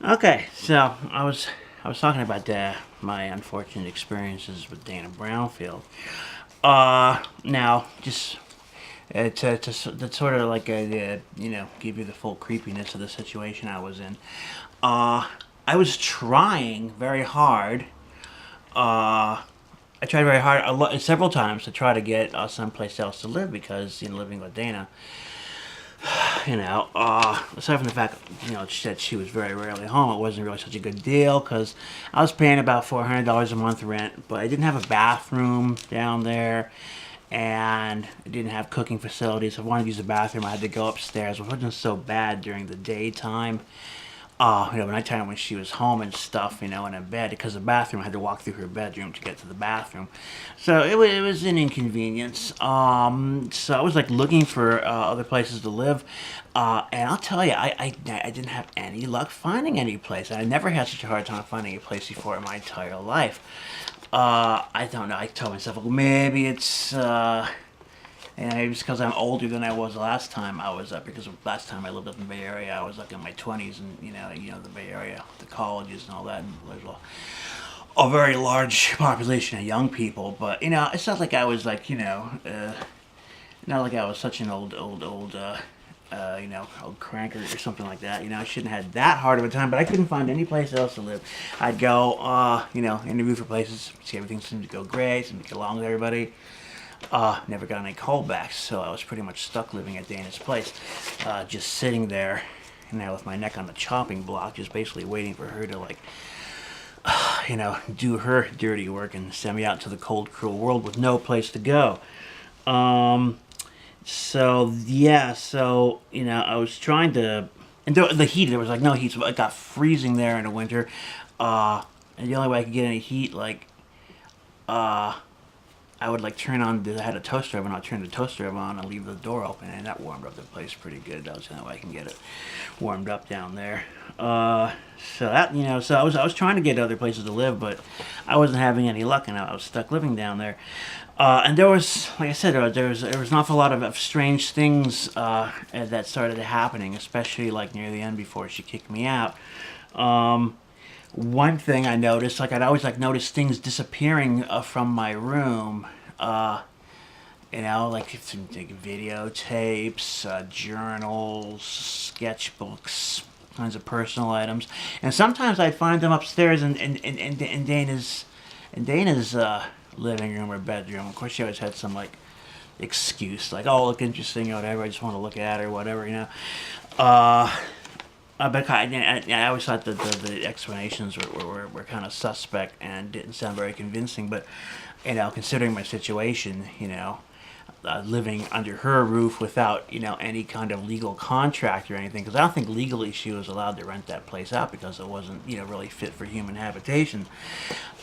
Okay, so I was talking about my unfortunate experiences with Dana Brownfield. Now just to sort of like give you the full creepiness of the situation I was in. Uh, I was trying very hard. I tried very hard several times to try to get someplace else to live because living with Dana, aside from the fact, that she was very rarely home, it wasn't really such a good deal because I was paying about $400 a month rent, but I didn't have a bathroom down there, and I didn't have cooking facilities. If I wanted to use the bathroom, I had to go upstairs, which wasn't so bad during the daytime. Nighttime when she was home and stuff, and in bed, because the bathroom, I had to walk through her bedroom to get to the bathroom. So it was an inconvenience. So I was like looking for other places to live. And I'll tell you, I didn't have any luck finding any place. I never had such a hard time finding a place before in my entire life. I don't know. I told myself, well, maybe it's and maybe it's because I'm older than I was last time I was up. Because last time I lived up in the Bay Area, I was like in my 20s, and the Bay Area, the colleges and all that. And there's a very large population of young people, but it's not like I was like not like I was such an old cranker or something like that. I shouldn't have had that hard of a time, but I couldn't find any place else to live. I'd go, interview for places, see everything seemed to go great, seemed to get along with everybody. Never got any callbacks, so I was pretty much stuck living at Dana's place, just sitting there, with my neck on the chopping block, just basically waiting for her to do her dirty work and send me out into the cold, cruel world with no place to go. So yeah, I was trying to, and the heat, there was like no heat, so it got freezing there in the winter. And the only way I could get any heat, uh, I would like turn on. I had a toaster oven. I'd turn the toaster oven on and leave the door open, and that warmed up the place pretty good. That was the only way I can get it warmed up down there. So I was trying to get other places to live, but I wasn't having any luck, and I was stuck living down there. And there was, like I said, there was an awful lot of strange things that started happening, especially like near the end before she kicked me out. One thing I noticed, like I'd always like notice things disappearing from my room. Like some like, videotapes, journals, sketchbooks, kinds of personal items, and sometimes I'd find them upstairs in Dana's living room or bedroom. Of course, she always had some like excuse, like, "Oh, look interesting," or whatever. I just want to look at it or whatever. Uh, but I always thought that the explanations were kind of suspect and didn't sound very convincing. But considering my situation, living under her roof without any kind of legal contract or anything, because I don't think legally she was allowed to rent that place out because it wasn't really fit for human habitation.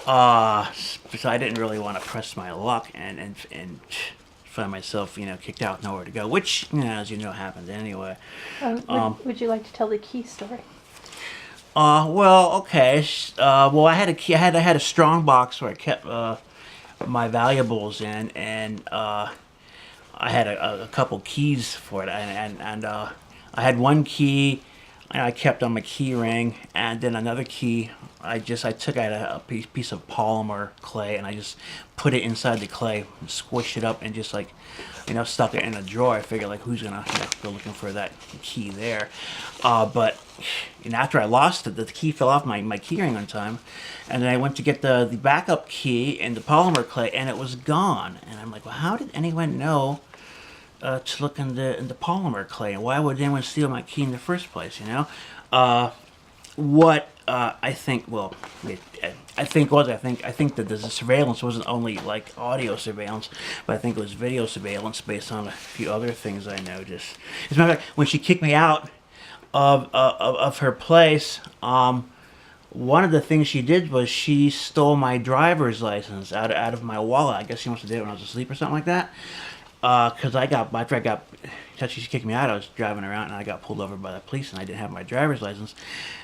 So I didn't really want to press my luck and find myself kicked out, nowhere to go, which as you know happened anyway. Would you like to tell the key story? Well, okay. Well, I had a key. I had a strong box where I kept my valuables in, and I had a couple keys for it, and I had one key I kept on my key ring, and then another key I took out a piece of polymer clay, and I just put it inside the clay, squished it up, and just like stuck it in a drawer. I figured like who's gonna go looking for that key there, but after I lost it, the key fell off my key ring one time, and then I went to get the backup key in the polymer clay, and it was gone. And I'm like, well, how did anyone know to look in the polymer clay, and why would anyone steal my key in the first place? What I think, well, I think that the surveillance wasn't only like audio surveillance, but I think it was video surveillance based on a few other things I noticed. As a matter of fact, when she kicked me out of her place, one of the things she did was she stole my driver's license out of my wallet. I guess she must have did it when I was asleep or something like that. Because after she kicked me out, I was driving around and I got pulled over by the police and I didn't have my driver's license,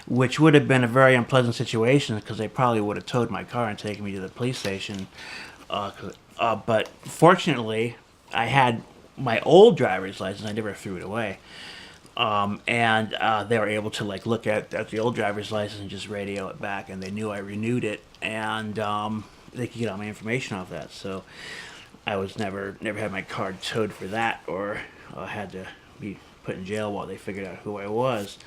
which would have been a very unpleasant situation because they probably would have towed my car and taken me to the police station. But fortunately, I had my old driver's license. I never threw it away. And they were able to like look at the old driver's license and just radio it back, and they knew I renewed it, and they could get all my information off that. So I was never had my card towed for that, or had to be put in jail while they figured out who I was.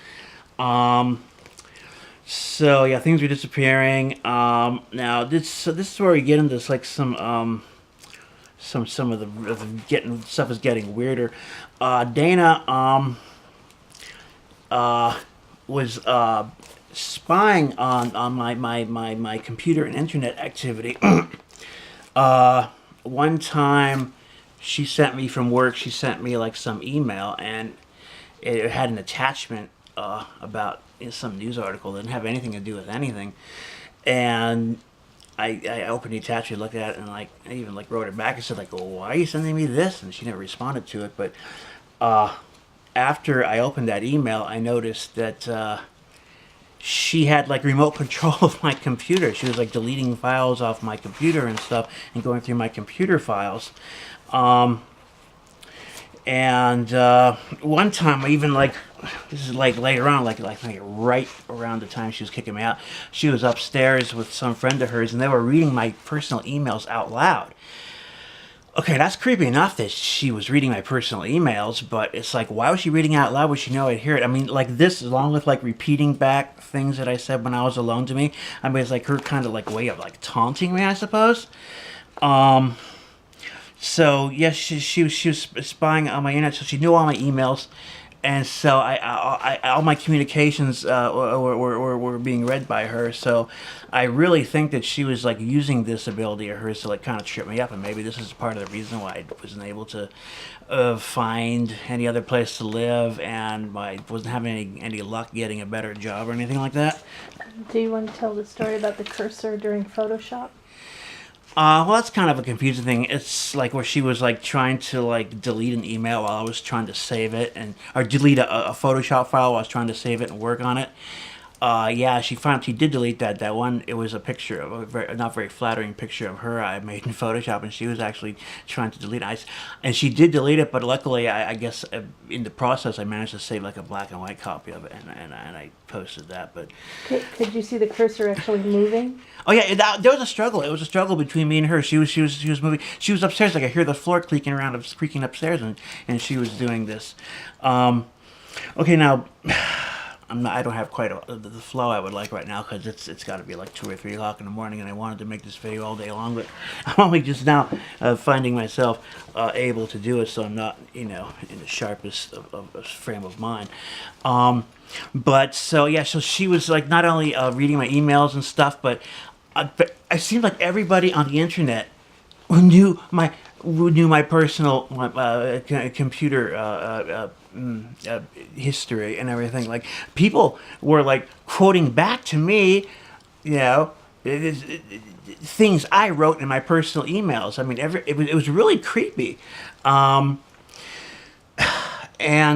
So yeah, things were disappearing. Now this is where we get into like some of the getting stuff is getting weirder. Dana was spying on my computer and internet activity. One time, she sent me from work. She sent me like some email, and it had an attachment about some news article that didn't have anything to do with anything. And I opened the attachment, looked at it, and like I even like wrote it back and said like, well, "Why are you sending me this?" And she never responded to it. But after I opened that email, I noticed that she had like remote control of my computer. She was like deleting files off my computer and stuff, and going through my computer files. And one time, I even like, this is like later on, like right around the time she was kicking me out, she was upstairs with some friend of hers, and they were reading my personal emails out loud. Okay, that's creepy enough that she was reading my personal emails, but it's like, why was she reading out loud? Would she know I'd hear it? I mean, like this, along with like repeating back things that I said when I was alone to me. I mean, it's like her kind of like way of like taunting me, I suppose. So yes, she was spying on my internet, so she knew all my emails, and so I all my communications were being read by her. So I really think that she was like using this ability of hers to like kind of trip me up, and maybe this is part of the reason why I wasn't able to find any other place to live, and I wasn't having any luck getting a better job or anything like that. Do you want to tell the story about the cursor during Photoshop? Well, that's kind of a confusing thing. It's like where she was like trying to like delete an email while I was trying to save it, or delete a Photoshop file while I was trying to save it and work on it. Yeah, she did delete that one. It was a picture of a not very flattering picture of her I made in Photoshop, and she was actually trying to delete it. And she did delete it, but luckily, I guess in the process, I managed to save like a black and white copy of it, and I posted that. But could you see the cursor actually moving? oh yeah, there was a struggle. It was a struggle between me and her. She was moving. She was upstairs. Like I hear the floor creaking upstairs, and she was doing this. Okay, now. I don't have quite the flow I would like right now, because it's got to be like 2 or 3 o'clock in the morning, and I wanted to make this video all day long, but I'm only just now finding myself able to do it, so I'm not in the sharpest of frame of mind. But so yeah, so she was like not only reading my emails and stuff, but I seemed like everybody on the internet who knew my personal computer history and everything. Like people were like quoting back to me, things I wrote in my personal emails. I mean, it was really creepy. And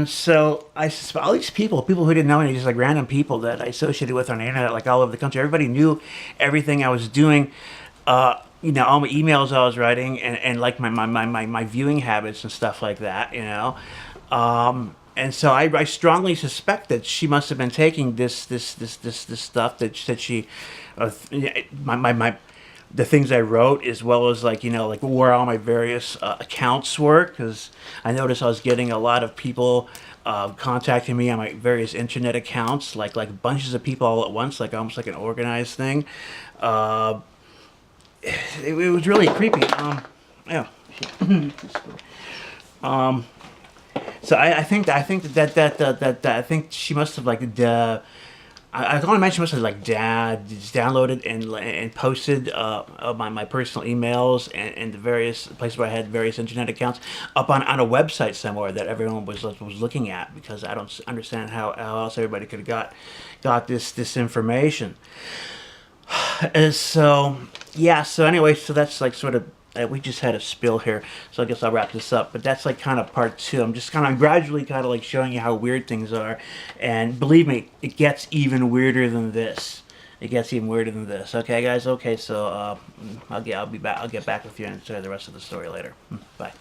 so all these people who didn't know any, just like random people that I associated with on the internet, like all over the country, everybody knew everything I was doing. All my emails I was writing, and like my viewing habits and stuff like that, and so I strongly suspect that she must have been taking this stuff that she, the things I wrote, as well as like where all my various accounts were, because I noticed I was getting a lot of people contacting me on my various internet accounts, like bunches of people all at once, like almost like an organized thing. It was really creepy. Yeah. So I think she must have like I can only imagine she must have like downloaded and posted my personal emails and the various places where I had various internet accounts up on a website somewhere that everyone was looking at, because I don't understand how else everybody could have got this information. And so yeah, so anyway, so that's like sort of we just had a spill here, so I guess I'll wrap this up. But that's like kind of part 2. I'm just kind of gradually kind of like showing you how weird things are, and believe me, it gets even weirder than this. Okay, guys. Okay, so I'll be back. I'll get back with you and share the rest of the story later. Bye.